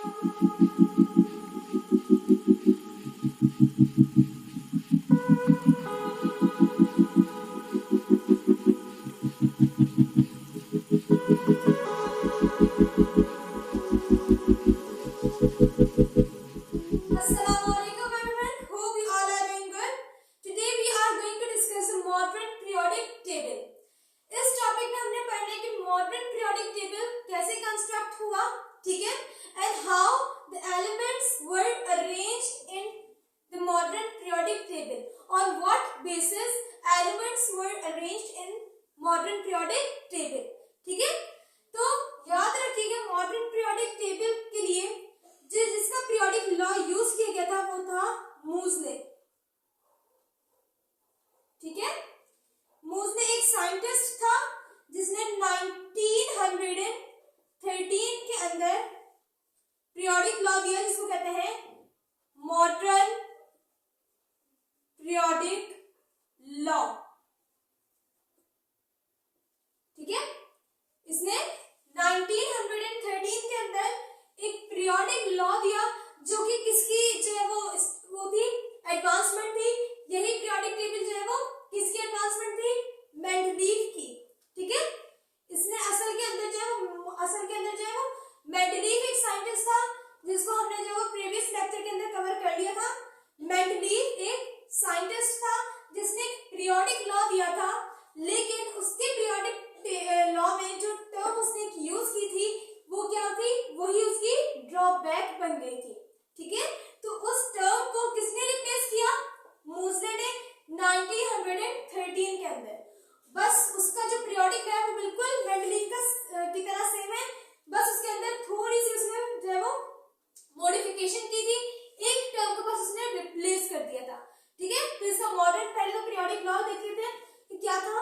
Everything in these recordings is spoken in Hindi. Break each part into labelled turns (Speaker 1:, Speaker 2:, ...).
Speaker 1: Assalamualaikum everyone. Hope you all are doing good. Today we are going to discuss the modern periodic table. इस टॉपिक में हमने पढ़ना है कि मॉडर्न पीरियोडिक टेबल कैसे कंस्ट्रक्ट हुआ, ठीक है, and how the elements were arranged in the modern periodic table, on what basis elements were arranged in modern periodic table, ठीक है। तो याद रखिएगा मॉडर्न पीरियोडिक टेबल के लिए जिसका पीरियोडिक लॉ यूज किया गया था वो था मूजले, ठीक है। मूजले एक साइंटिस्ट था जिसने 1913 के अंदर पीरियोडिक लॉ दिया जिसको कहते हैं मॉडर्न पीरियोडिक लॉ, ठीक है। इसने 1913 के अंदर एक पीरियोडिक लॉ दिया जो कि किसकी जो है वो थी एडवांसमेंट थी। यही पीरियोडिक टेबल जो है वो किसकी एडवांसमेंट थी, मेंडलीव की, ठीक है। इसने असल के अंदर जो है वो मेंडलीव एक साइंटिस्ट था जिसको हमने जो प्रीवियस लेक्चर के अंदर कवर कर लिया था। मेंडलीव एक साइंटिस्ट था जिसने पीरियोडिक लॉ दिया था, लेकिन उसके पीरियोडिक लॉ में जो टर्म उसने यूज की थी वो क्या थी, वही उसकी ड्रॉबैक बन गई थी, ठीक है। तो उस टर्म को किसने रिप्लेस किया, मूजले ने 1913 के अंदर। बस उसका जो पीरियोडिक है वो बिल्कुल मेंडलीव की तरह सेम है, बस उसके अंदर थोड़ी सी उसने जो है वो मॉडिफिकेशन की थी, एक टर्म को बस उसने रिप्लेस कर दिया था, ठीक है। तो इसका मॉडर्न पहले तो पीरियोडिक लॉ देख लेते हैं कि क्या था।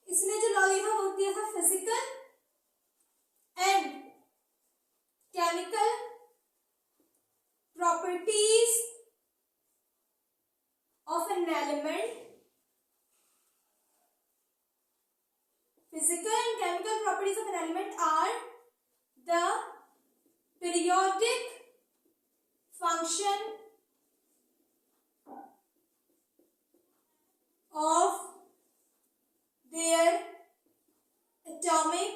Speaker 1: इसने जो लॉ दिया था वो दिया था physical and chemical properties of an element. Physical and chemical properties of an element are the periodic function of their atomic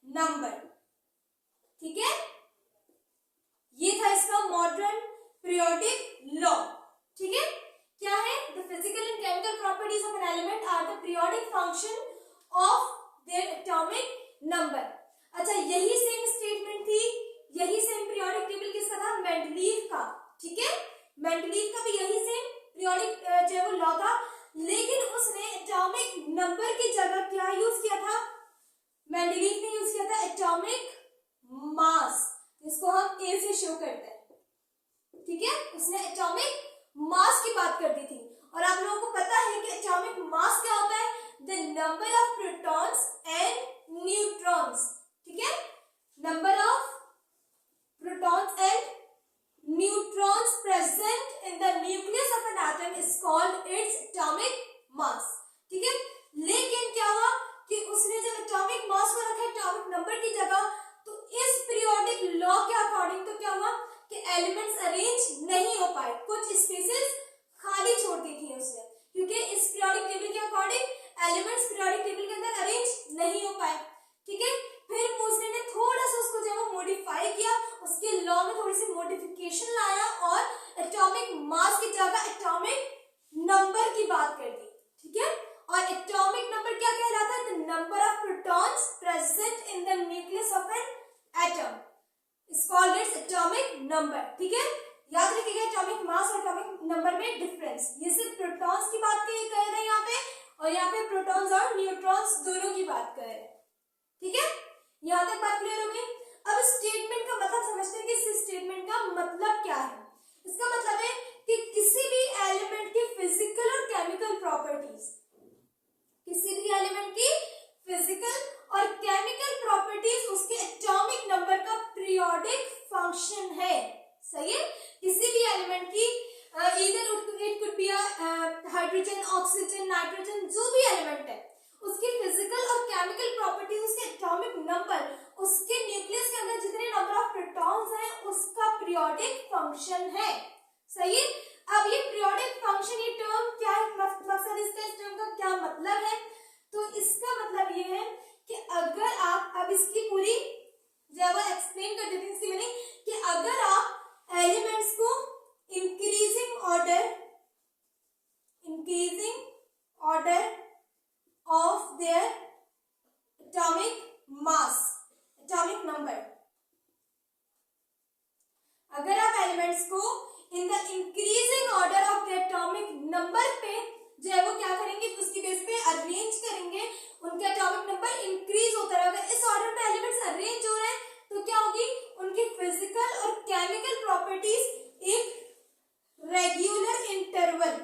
Speaker 1: number, ठीक है। ये था इसका मॉडर्न पीरियोडिक लॉ, ठीक है। क्या है, the physical and chemical properties of an element are the periodic function of their atomic number. अच्छा, यही सेम स्टेटमेंट थी, यही सेम पीरियोडिक टेबल किसका था, मेंडलीव का, ठीक है। मेंडलीव का भी यही सेम पीरियोडिक जो है वो लॉ था, लेकिन उसने एटॉमिक नंबर की जगह क्या यूज किया था, मेंडलीव ने यूज किया था एटॉमिक मास, जिसको हम ए से शो करते हैं, ठीक है। उसने एटॉमिक मास की बात कर दी थी, और आप लोगों को पता है कि एटॉमिक मास क्या होता है, the number of protons and neutrons, ठीक है। Number of protons and neutrons present in the nucleus of an atom is called its atomic mass, ठीक है। लेकिन क्या हुआ कि उसने जब एटॉमिक मास को रखा एटॉमिक नंबर की जगह, तो इस पीरियोडिक लॉ के अकॉर्डिंग तो क्या हुआ कि एलिमेंट्स अरेंज नहीं हो पाए, कुछ स्पेसेस खाली छोड़ दी थी उसने, क्योंकि इस पीरियोडिक टेबल के अकॉर्डिंग एलिमेंट्स पीरियोडिक टेबल के अंदर अरेंज नहीं हो पाए, ठीक है। फिर मूजले ने थोड़ा सा उसको जो मॉडिफाई किया, उसके लॉ में थोड़ी सी मॉडिफिकेशन लाया और एटॉमिक मास की जगह एटॉमिक नंबर की बात कर दी, ठीक है। और एटॉमिक नंबर क्या कहलाता है, the number of protons present in the nucleus of an atom is called its atomic number, ठीक है। याद रखिएगा एटॉमिक मास और एटॉमिक नंबर में डिफरेंस, ये सिर्फ प्रोटॉन्स की बात कर रहे हैं यहाँ पे, और यहाँ पे प्रोटॉन्स और न्यूट्रॉन्स दोनों की बात कर रहे हैं, ठीक है। यहाँ तक बात क्लियर हो गई। अब स्टेटमेंट का मतलब समझते हैं कि इस स्टेटमेंट का मतलब क्या है। इसका मतलब है कि किसी भी एलिमेंट की फिजिकल और केमिकल प्रॉपर्टीज, किसी भी एलिमेंट की फिजिकल और केमिकल प्रॉपर्टीज उसके एटॉमिक नंबर का पीरियोडिक फंक्शन है, सही है। किसी भी एलिमेंट की इधर it could be hydrogen, oxygen, nitrogen, जो भी एलिमेंट है उसकी फिजिकल और केमिकल प्रॉपर्टीज उसके एटॉमिक फंक्शन है। सही है। अब ये पीरियोडिक फंक्शन, ये टर्म क्या है, मकसद इसका, इस टर्म का क्या मतलब है? तो इसका मतलब ये है कि अगर आप, अब इसकी पूरी जब एक्सप्लेन कर देते हैं इसकी मीनिंग, कि अगर आप एलिमेंट्स को increasing order of their atomic mass, atomic number, अगर आप एलिमेंट्स को in the increasing order of the atomic number पे जो है वो क्या करेंगे, उसकी बेस पे अरेंज करेंगे, उनके एटॉमिक नंबर इंक्रीज होता रहेगा। इस ऑर्डर पे एलिमेंट्स अरेंज हो रहे हैं तो क्या होगी, उनकी फिजिकल और केमिकल प्रॉपर्टीज एक रेगुलर इंटरवल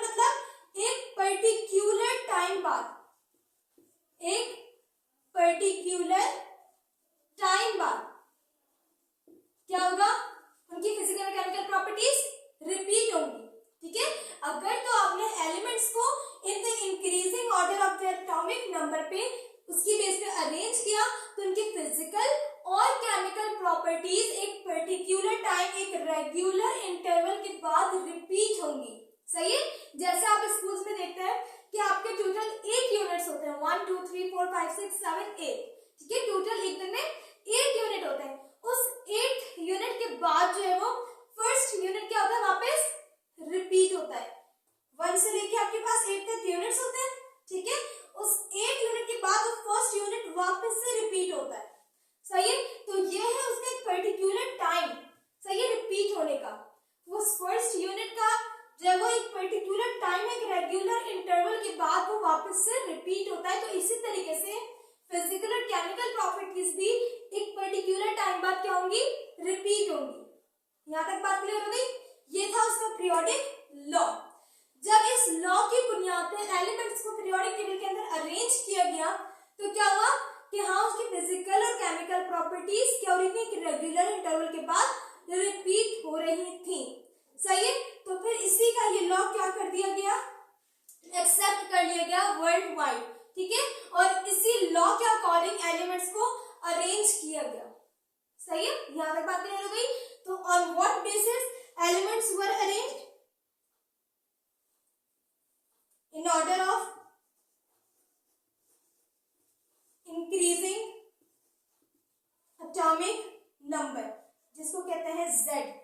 Speaker 1: मतलब एक पर्टिकुलर टाइम बाद, एक पर्टिकुलर टाइम बाद क्या होगा, उनकी फिजिकल और केमिकल प्रॉपर्टीज रिपीट होंगी। ठीक है। अगर तो आपने एलिमेंट्स को in the increasing order of their atomic number पे उसकी बेस पे अरेंज किया तो उनकी फिजिकल और केमिकल प्रॉपर्टीज एक पर्टिकुलर टाइम, एक रेगुलर इंटरवल के बाद रिपीट होंगी। सही है। जैसे आप स्कूल्स में देखते हैं कि आपके टोटल 8 यूनिट्स होते हैं, 1 2 3 4 5 6 7 8। ठीक है। टोटल एक दिन में 8 यूनिट होते हैं। उस 8 यूनिट के बाद जो है वो फर्स्ट यूनिट क्या होता है, वापस रिपीट होता है। 1 से लेके आपके पास 8 तक यूनिट्स होते हैं। ठीक है। उस 8 यूनिट के बाद वो फर्स्ट यूनिट वापस से रिपीट होता है। सही है। तो ये है उसका एक पर्टिकुलर टाइम, सही है, रिपीट होने का। वो फर्स्ट यूनिट का जब वो एक पर्टिकुलर टाइम, एक रेगुलर इंटरवल के बाद वो वापस से रिपीट होता है। तो इसी तरीके से फिजिकल और केमिकल प्रॉपर्टीज भी एक पर्टिकुलर टाइम बाद क्या होंगी, रिपीट होंगी। यहां तक बात क्लियर हो गई। ये था उसका पीरियोडिक लॉ। जब इस लॉ की बुनियाद पर एलिमेंट्स को पीरियोडिक टेबल के अंदर अरेंज किया गया तो क्या हुआ कि हाँ, उसकी फिजिकल और केमिकल प्रॉपर्टीज क्या हो रही थी, कि रेगुलर इंटरवल के बाद रिपीट हो रही थी। सही है। तो फिर इसी का ये लॉ क्या कर दिया गया, एक्सेप्ट कर लिया गया वर्ल्ड वाइड। ठीक है। और इसी लॉ के अकॉर्डिंग एलिमेंट्स को अरेंज किया गया। सही है। यहां तक बात क्लियर हो गई। तो on what basis elements were arranged, in order of increasing atomic number, जिसको कहते हैं Z।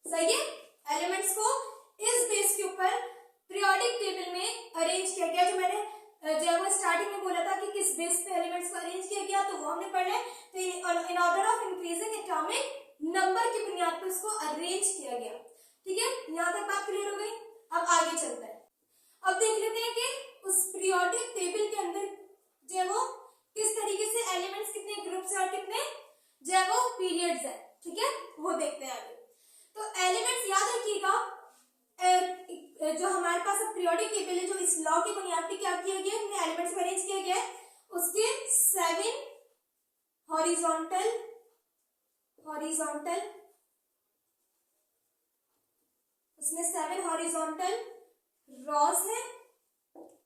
Speaker 1: सही है। एलिमेंट्स को इस बेस के ऊपर पीरियोडिक टेबल में अरेंज किया गया। जो मैंने जब स्टार्टिंग में बोला था कि किस बेस पे एलिमेंट्स को अरेंज किया गया, तो वो हमने पढ़ा है। तो in order of increasing atomic number की बुनियाद पर उसको अरेंज किया गया। ठीक है। यहां तक बात क्लियर हो गई। अब आगे चलता है। अब देख लेते हैं कि उस पीरियोडिक टेबल के अंदर जो है वो किस तरीके से एलिमेंट्स, कितने ग्रुप्स है और कितने जो है वो पीरियड्स है। ठीक है। वो देखते हैं आगे। तो एलिमेंट्स याद रखिएगा, जो हमारे पास पीरियोडिक टेबल है, जो इस लॉ की बुनियाद पे क्या किया गया, एलिमेंट्स को अरेंज किया गया है, उसके 7 हॉरिजॉन्टल उसमें 7 हॉरिजॉन्टल रॉज है।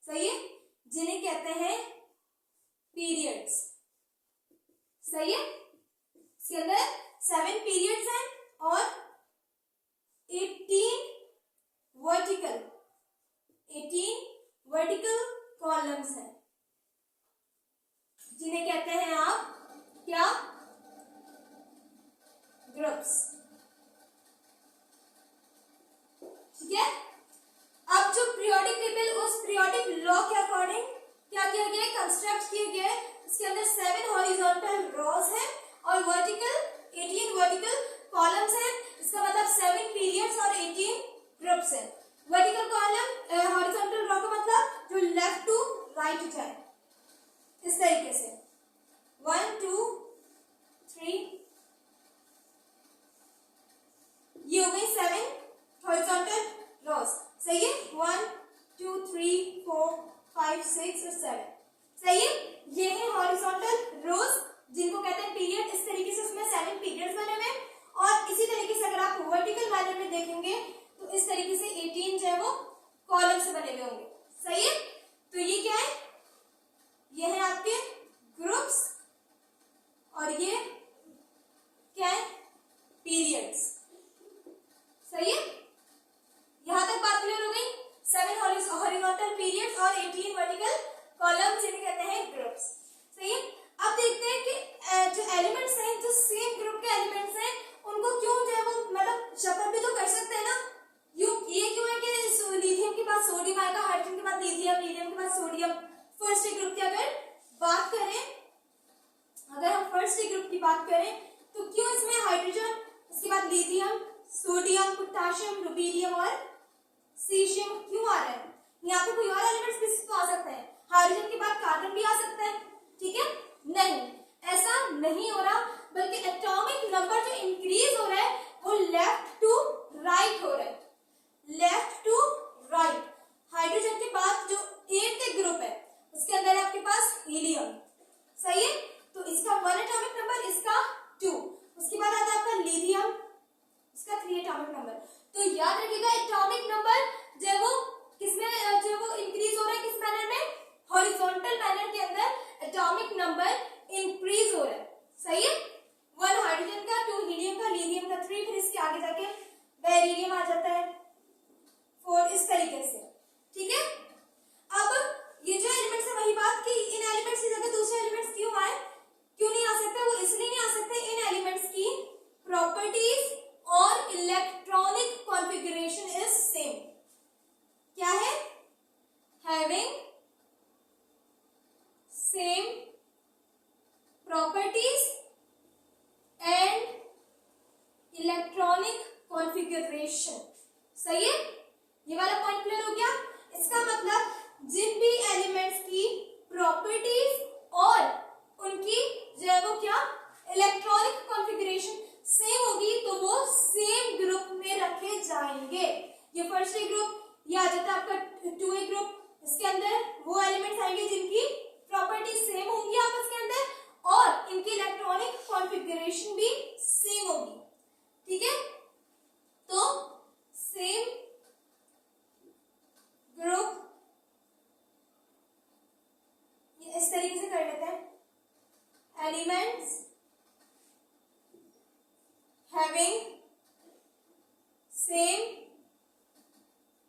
Speaker 1: सही है। जिन्हें कहते हैं पीरियड्स। सही है। इसके अंदर 7 पीरियड्स हैं और 18 वर्टिकल कॉलम्स हैं, जिन्हें कहते हैं आप क्या, ग्रुप्स। ठीक है। अब जो पीरियोडिक टेबल, उस पीरियोडिक लॉ के अकॉर्डिंग क्या किया गया है, कंस्ट्रक्ट किया गया है। इसके अंदर 7 हॉरिजॉन्टल रॉज हैं और 18 वर्टिकल कॉलम्स हैं। इसका मतलब 7 पीरियड्स और 18 ग्रुप्स हैं। वर्टिकल कॉलम, हॉरिजॉन्टल रॉ का मतलब जो लेफ्ट टू राइट जाए, इस तरीके से 1 2 3, ये हो गई 7 हॉरिजॉन्टल रॉज। सही है। 1 2 3 4 5 6 और 7। सही है। ये है हॉरिजॉन्टल रोज, जिनको कहते हैं पीरियड। इस तरीके से उसमें 7 पीरियड्स बने हुए। और इसी तरीके से अगर आप वर्टिकल वाले में देखेंगे तो इस तरीके से 18 जो है वो कॉलम से बने हुए होंगे। सही है। तो ये क्या है, ये है आपके ग्रुप्स और ये ग्रुप की अगर बात करें, अगर हम फर्स्ट ग्रुप की बात करें तो क्यों इसमें हाइड्रोजन, उसके बाद लिथियम, सोडियम, पोटेशियम, रुबीडियम और सीशियम क्यों आ रहा है? यहाँ पे कोई और एलिमेंट्स भी तो आ सकते हैं, हाइड्रोजन के बाद कार्बन भी आ सकता है, ठीक है? नहीं, ऐसा नहीं हो रहा, बल्कि एटॉमिक नंबर जो इंक्रीज हो रहा है वो लेफ्ट टू राइट हो रहा है, लेफ्ट टू राइट। हाइड्रोजन के बाद जो 8th ग्रुप है उसके अंदर आपके पास हीलियम, सही है? तो इसका 1 एटॉमिक नंबर, इसका 2, उसके बाद आता है आपका लिथियम, इसका 3 एटॉमिक नंबर। तो याद रखिएगा एटॉमिक नंबर जो है वो किसमें जो वो इंक्रीज हो रहा है, किस मैनर में? हॉरिजॉन्टल मैनर के अंदर एटॉमिक नंबर इंक्रीज हो रहा है, सही है? 1 हाइड्रोजन का, 2 हीलियम का, लिथियम का 3, फिर इसके आगे जाके बेरिलियम आ जाता है 4, इस तरीके से, ठीक है? अब ये जो एलिमेंट्स है वही बात कि इन एलिमेंट्स की जगह दूसरे एलिमेंट्स क्यों आए, क्यों नहीं आ सकते? वो इसलिए नहीं आ सकते, इन एलिमेंट्स की प्रॉपर्टीज और इलेक्ट्रॉनिक कॉन्फ़िगरेशन इज सेम। क्या है? Having same properties and electronic configuration, सही है? ये वाला पॉइंट क्लियर हो गया? इसका मतलब जिन भी एलिमेंट्स की प्रॉपर्टीज और उनकी जो है वो क्या इलेक्ट्रॉनिक कॉन्फ़िगरेशन सेम होगी तो वो सेम ग्रुप में रखे जाएंगे। ये फर्स्ट ग्रुप, ये आ जाता है आपका 2A ग्रुप, इसके अंदर वो एलिमेंट्स आएंगे जिनकी प्रॉपर्टीज सेम होंगी आपस के अंदर और इनकी इलेक्ट्रॉनिक कॉन्फ़िगरेशन भी सेम होगी, ठीक है? तो सेम ग्रुप इस तरीके से कर लेते हैं, elements having same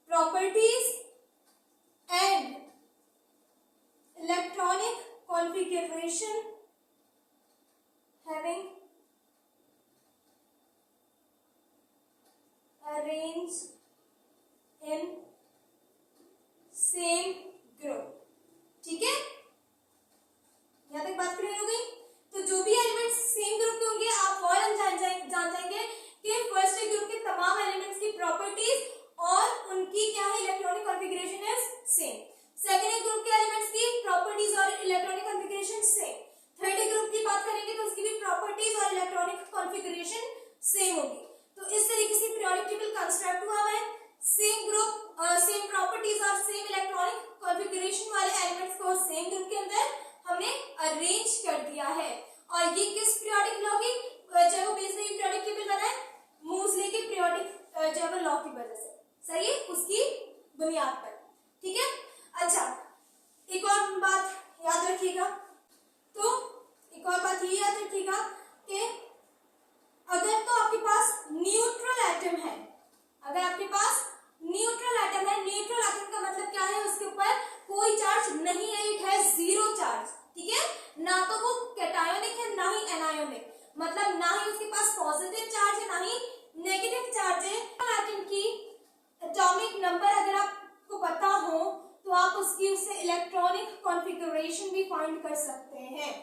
Speaker 1: properties and electronic configuration having arranged in same group, ठीक है? यहां तक बात क्लियर हो गई? तो जो भी एलिमेंट्स सेम ग्रुप के होंगे आप फौरन जान जाएंगे कि फर्स्ट ग्रुप के तमाम एलिमेंट्स की प्रॉपर्टीज और उनकी क्या है electronic configuration is same. Second group के एलिमेंट्स की प्रॉपर्टीज और electronic configuration same. Third group की बात करेंगे तो उसकी भी प्रॉपर्टीज और इलेक्ट्रॉनिक कॉन्फ़िगरेशन सेम होगी। तो इस तरीके से पीरियोडिक टेबल कंस्ट्रक्ट हुआ है, सेम ग्रुप, सेम प्रॉपर्टीज और सेम इलेक्ट्रॉनिक कॉन्फ़िगरेशन वाले एलिमेंट्स को सेम ग्रुप के अंदर हमने अरेंज कर दिया है। और ये किस पीरियोडिक लॉ की जो बेस में पीरियोडिक टेबल बना है? मूसले के पीरियोडिक जो है लॉ की वजह से, सही है? उसकी बुनियाद पर, ठीक है? अच्छा, एक और बात याद रखिएगा, तो एक और बात ये याद रखिएगा कि अगर तो आपके पास न्यूट्रल एटम है, अगर आपके पास न्यूट्रल एटम है, न्यूट्रल एटम का मतलब क्या है? उसके ऊपर कोई चार्ज नहीं है, इट है जीरो चार्ज, ठीक है? ना तो वो कैटायोनिक है ना ही एनायोनिक, मतलब ना ही उसके पास पॉजिटिव चार्ज है ना ही नेगेटिव चार्ज है। एटम की एटॉमिक नंबर अगर आपको पता हो तो आप उसकी उससे इलेक्ट्रॉनिक कॉन्फ़िगरेशन भी फाइंड कर सकते हैं,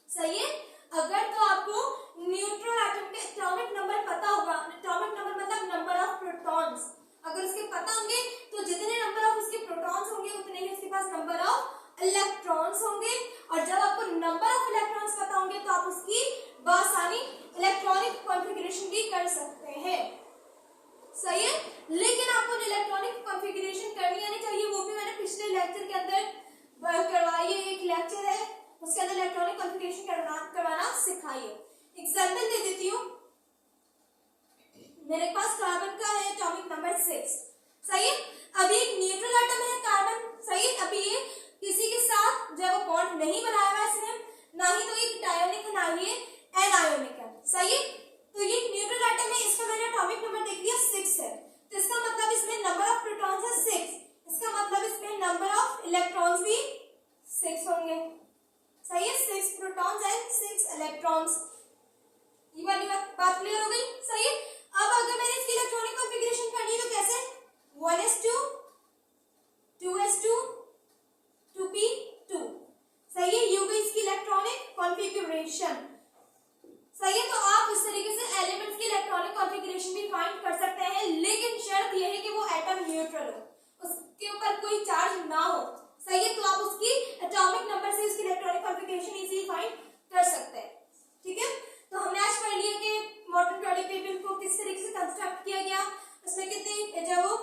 Speaker 1: सही है? अगर तो आपको न्यूट्रल एटम के एटॉमिक नंबर पता होगा, एटॉमिक नंबर मतलब नंबर ऑफ प्रोटॉन्स, अगर उसके पता होंगे तो जितने नंबर ऑफ उसके प्रोटॉन्स होंगे उतने ही उसके पास नंबर ऑफ इलेक्ट्रॉन्स होंगे, और जब आपको नंबर ऑफ इलेक्ट्रॉन्स पता होंगे तो आप उसकी बआसानी इलेक्ट्रॉनिक कॉन्फ़िगरेशन भी कर सकते हैं, सही है? लेकिन आपको इलेक्ट्रॉनिक कॉन्फ़िगरेशन करनी आनी चाहिए, वो भी मैंने पिछले लेक्चर के अंदर करवाई है, एक लेक्चर है उसके अंदर इलेक्ट्रॉनिक कॉन्फ़िगरेशन करवाना सिखाइए। एग्जांपल दे देती हूँ, मेरे पास कार्बन का है एटॉमिक नंबर 6, सही है? अभी एक न्यूट्रल एटम है कार्बन, सही है? अभी ये किसी के साथ जो है बॉन्ड नहीं बनाया हुआ इसने, ना ही तो एक डायोनिक है ना ही एनायोनिक है, सही है? तो ये न्यूट्रल एटम है, इसका मैंने एटॉमिक नंबर देख लिया 6 है, तो इसका मतलब इसमें नंबर ऑफ प्रोटॉन्स है 6, इसका मतलब इसमें नंबर ऑफ इलेक्ट्रॉन्स भी 6 होंगे, सही है? 6 प्रोटॉन्स एंड 6 इलेक्ट्रॉन्स। ये वाली बात क्लियर हो गई, सही है? अब अगर मैंने इसकी इलेक्ट्रॉनिक कॉन्फ़िगरेशन करनी है तो कैसे? 1s2 2s2 2p2, configuration. सही है, तो आप इस तरीके से एलिमेंट्स की इलेक्ट्रॉनिक कॉन्फ़िगरेशन भी फाइंड कर सकते हैं, लेकिन शर्त यह है कि वो एटम न्यूट्रल हो, उसके ऊपर कोई चार्ज ना हो। सही है, तो आप उसकी एटॉमिक नंबर से उसकी इलेक्ट्रॉनिक कॉन्फ़िगरेशन इजीली फाइंड कर सकते हैं। ठीक है, तो हमने आज पढ़ लिया कि मॉडर्न पीरियोडिक टेबल को किस तरीके से कंस्ट्रक्ट किया गया, उसमें कितने जो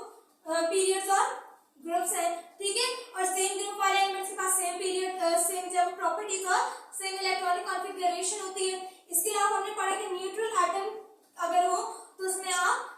Speaker 1: पीरियड्स और ग्रुप्स हैं। ठीक है, और सेम ग्रुप वाले एलिमेंट्स के पास सेम पीरियड, सेम जब प्रॉपर्टीज और सेम इलेक्ट्रॉनिक कॉन्फ़िगरेशन होती है। इसके अलावा हमने पढ़ा कि न्यूट्रल एटम अगर हो तो उसमें आप